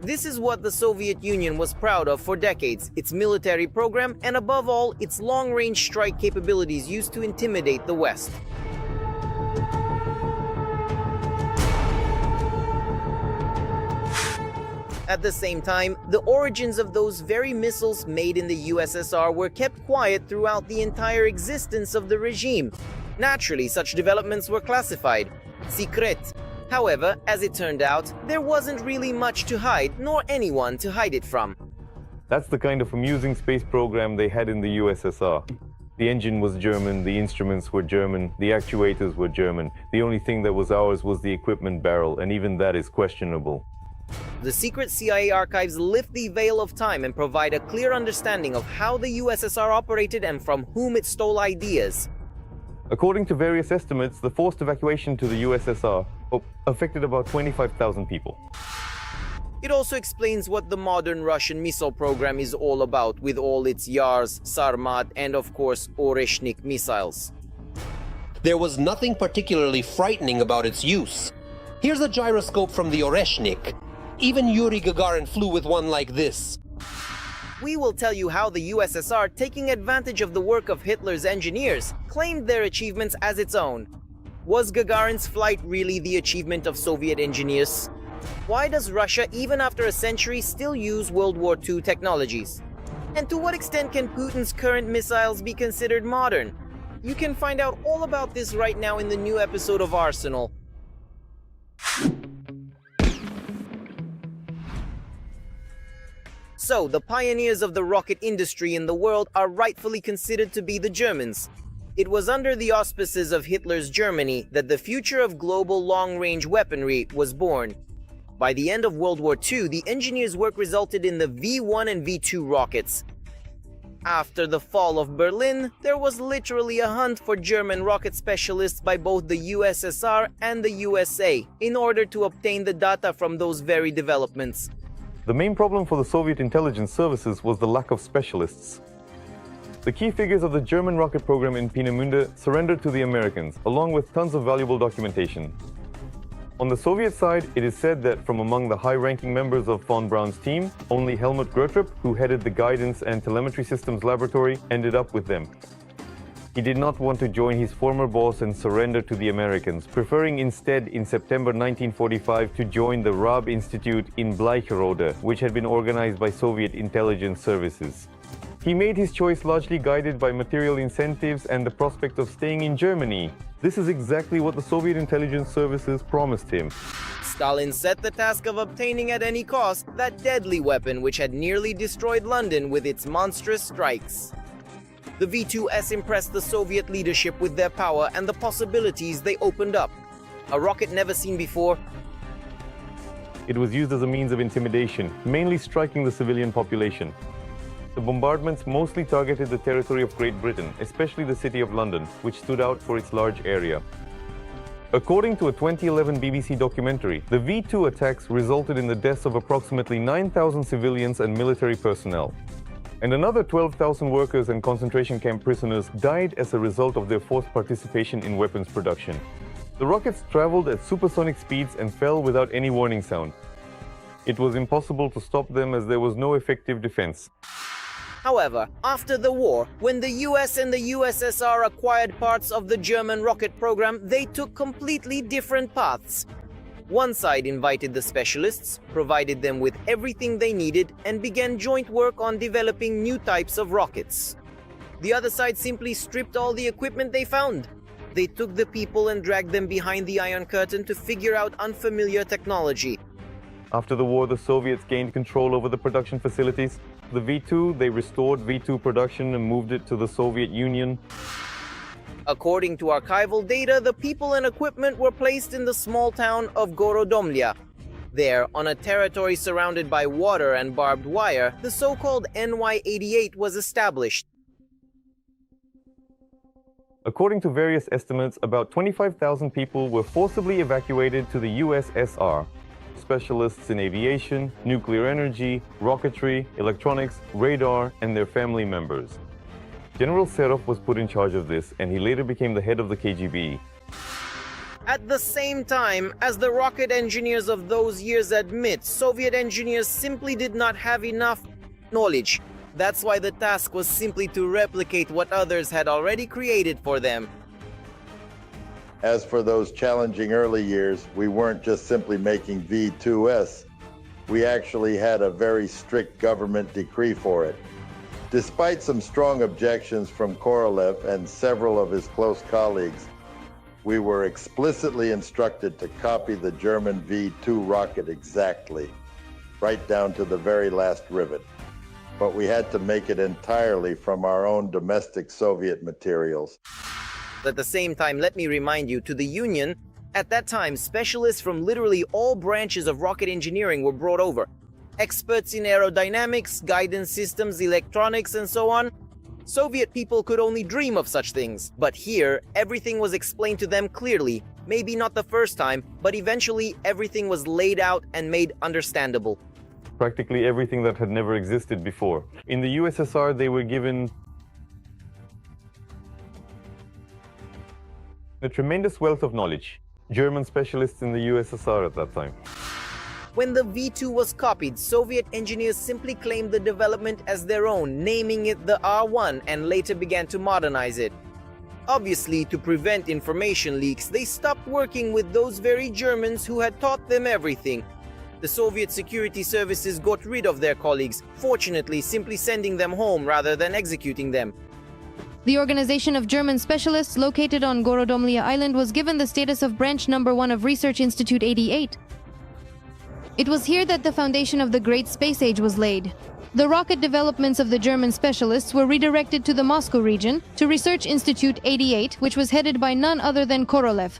This is what the Soviet Union was proud of for decades, its military program and above all, its long-range strike capabilities used to intimidate the West. At the same time, the origins of those very missiles made in the USSR were kept quiet throughout the entire existence of the regime. Naturally, such developments were classified, secret. However, as it turned out, there wasn't really much to hide, nor anyone to hide it from. That's the kind of amusing space program they had in the USSR. The engine was German, the instruments were German, the actuators were German. The only thing that was ours was the equipment barrel, and even that is questionable. The secret CIA archives lift the veil of time and provide a clear understanding of how the USSR operated and from whom it stole ideas. According to various estimates, the forced evacuation to the USSR affected about 25,000 people. It also explains what the modern Russian missile program is all about, with all its Yars, Sarmat, and of course Oreshnik missiles. There was nothing particularly frightening about its use. Here's a gyroscope from the Oreshnik. Even Yuri Gagarin flew with one like this. We will tell you how the USSR, taking advantage of the work of Hitler's engineers, claimed their achievements as its own. Was Gagarin's flight really the achievement of Soviet engineers? Why does Russia, even after a century, still use World War II technologies? And to what extent can Putin's current missiles be considered modern? You can find out all about this right now in the new episode of Arsenal. So, the pioneers of the rocket industry in the world are rightfully considered to be the Germans. It was under the auspices of Hitler's Germany that the future of global long-range weaponry was born. By the end of World War II, the engineers' work resulted in the V-1 and V-2 rockets. After the fall of Berlin, there was literally a hunt for German rocket specialists by both the USSR and the USA in order to obtain the data from those very developments. The main problem for the Soviet intelligence services was the lack of specialists. The key figures of the German rocket program in Peenemünde surrendered to the Americans, along with tons of valuable documentation. On the Soviet side, it is said that from among the high-ranking members of von Braun's team, only Helmut Gertrup, who headed the Guidance and Telemetry Systems Laboratory, ended up with them. He did not want to join his former boss and surrender to the Americans, preferring instead in September 1945 to join the Raab Institute in Bleicherode, which had been organized by Soviet intelligence services. He made his choice largely guided by material incentives and the prospect of staying in Germany. This is exactly what the Soviet intelligence services promised him. Stalin set the task of obtaining at any cost that deadly weapon which had nearly destroyed London with its monstrous strikes. The V-2S impressed the Soviet leadership with their power and the possibilities they opened up. A rocket never seen before. It was used as a means of intimidation, mainly striking the civilian population. The bombardments mostly targeted the territory of Great Britain, especially the city of London, which stood out for its large area. According to a 2011 BBC documentary, the V-2 attacks resulted in the deaths of approximately 9,000 civilians and military personnel. And another 12,000 workers and concentration camp prisoners died as a result of their forced participation in weapons production. The rockets traveled at supersonic speeds and fell without any warning sound. It was impossible to stop them as there was no effective defense. However, after the war, when the US and the USSR acquired parts of the German rocket program, they took completely different paths. One side invited the specialists, provided them with everything they needed, and began joint work on developing new types of rockets. The other side simply stripped all the equipment they found. They took the people and dragged them behind the Iron Curtain to figure out unfamiliar technology. After the war, the Soviets gained control over the production facilities. The V-2, they restored V-2 production and moved it to the Soviet Union. According to archival data, the people and equipment were placed in the small town of Gorodomlya. There, on a territory surrounded by water and barbed wire, the so-called NY-88 was established. According to various estimates, about 25,000 people were forcibly evacuated to the USSR. Specialists in aviation, nuclear energy, rocketry, electronics, radar, and their family members. General Serov was put in charge of this, and he later became the head of the KGB. At the same time, as the rocket engineers of those years admit, Soviet engineers simply did not have enough knowledge. That's why the task was simply to replicate what others had already created for them. As for those challenging early years, we weren't just simply making V2S. We actually had a very strict government decree for it. Despite some strong objections from Korolev and several of his close colleagues, we were explicitly instructed to copy the German V2 rocket exactly, right down to the very last rivet. But we had to make it entirely from our own domestic Soviet materials. At the same time, let me remind you, to the Union, at that time, specialists from literally all branches of rocket engineering were brought over. Experts in aerodynamics, guidance systems, electronics, and so on. Soviet people could only dream of such things. But here, everything was explained to them clearly. Maybe not the first time, but eventually everything was laid out and made understandable. Practically everything that had never existed before. In the USSR, they were given a tremendous wealth of knowledge. German specialists in the USSR at that time. When the V2 was copied, Soviet engineers simply claimed the development as their own, naming it the R1, and later began to modernize it. Obviously, to prevent information leaks, they stopped working with those very Germans who had taught them everything. The Soviet security services got rid of their colleagues, fortunately simply sending them home rather than executing them. The organization of German specialists located on Gorodomlia Island was given the status of Branch Number 1 of Research Institute 88. It was here that the foundation of the Great Space Age was laid. The rocket developments of the German specialists were redirected to the Moscow region, to Research Institute 88, which was headed by none other than Korolev.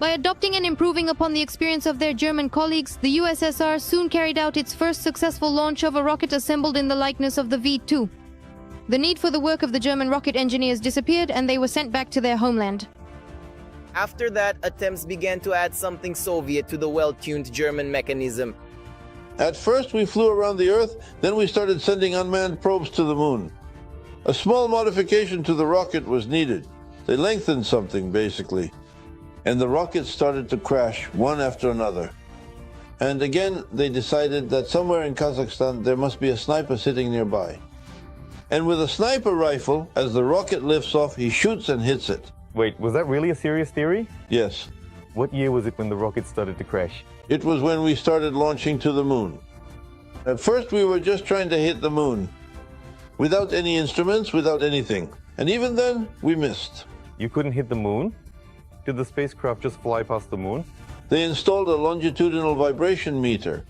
By adopting and improving upon the experience of their German colleagues, the USSR soon carried out its first successful launch of a rocket assembled in the likeness of the V2. The need for the work of the German rocket engineers disappeared, and they were sent back to their homeland. After that, attempts began to add something Soviet to the well-tuned German mechanism. At first we flew around the Earth, then we started sending unmanned probes to the Moon. A small modification to the rocket was needed. They lengthened something, basically. And the rockets started to crash, one after another. And again, they decided that somewhere in Kazakhstan there must be a sniper sitting nearby. And with a sniper rifle, as the rocket lifts off, he shoots and hits it. Wait, was that really a serious theory? Yes. What year was it when the rocket started to crash? It was when we started launching to the Moon. At first we were just trying to hit the Moon. Without any instruments, without anything. And even then, we missed. You couldn't hit the Moon? Did the spacecraft just fly past the Moon? They installed a longitudinal vibration meter.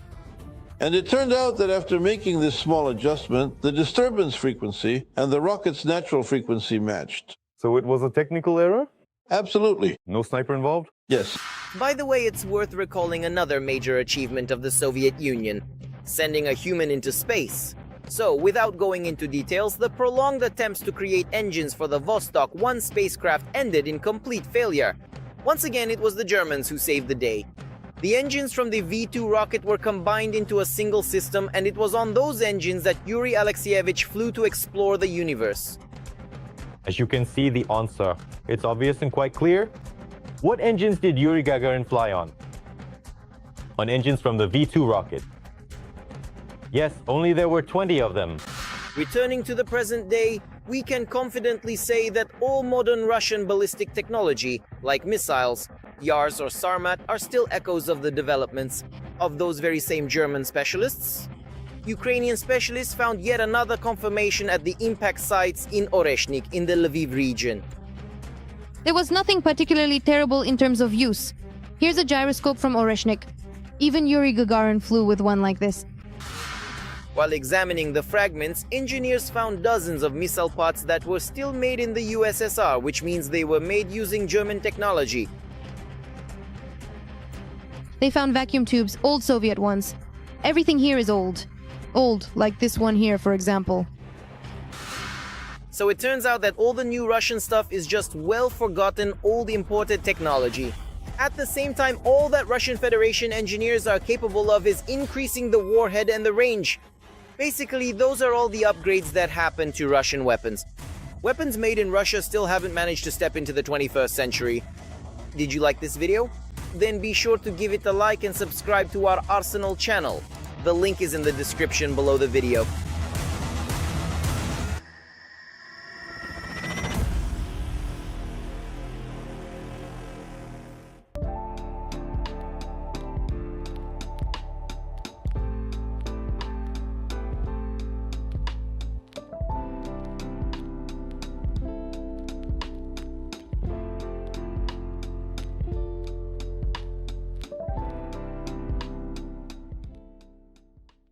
And it turned out that after making this small adjustment, the disturbance frequency and the rocket's natural frequency matched. So it was a technical error? Absolutely. No sniper involved? Yes. By the way, it's worth recalling another major achievement of the Soviet Union, sending a human into space. So, without going into details, the prolonged attempts to create engines for the Vostok 1 spacecraft ended in complete failure. Once again, it was the Germans who saved the day. The engines from the V2 rocket were combined into a single system, and it was on those engines that Yuri Alexeyevich flew to explore the universe. As you can see, the answer, it's obvious and quite clear. What engines did Yuri Gagarin fly on? On engines from the V2 rocket. Yes, only there were 20 of them. Returning to the present day, we can confidently say that all modern Russian ballistic technology, like missiles, Yars or Sarmat, are still echoes of the developments of those very same German specialists. Ukrainian specialists found yet another confirmation at the impact sites in Oreshnik in the Lviv region. There was nothing particularly terrible in terms of use. Here's a gyroscope from Oreshnik. Even Yuri Gagarin flew with one like this. While examining the fragments, engineers found dozens of missile parts that were still made in the USSR, which means they were made using German technology. They found vacuum tubes, old Soviet ones. Everything here is old. Old, like this one here, for example. So it turns out that all the new Russian stuff is just well-forgotten, old imported technology. At the same time, all that Russian Federation engineers are capable of is increasing the warhead and the range. Basically, those are all the upgrades that happen to Russian weapons. Weapons made in Russia still haven't managed to step into the 21st century. Did you like this video? Then be sure to give it a like and subscribe to our Arsenal channel. The link is in the description below the video.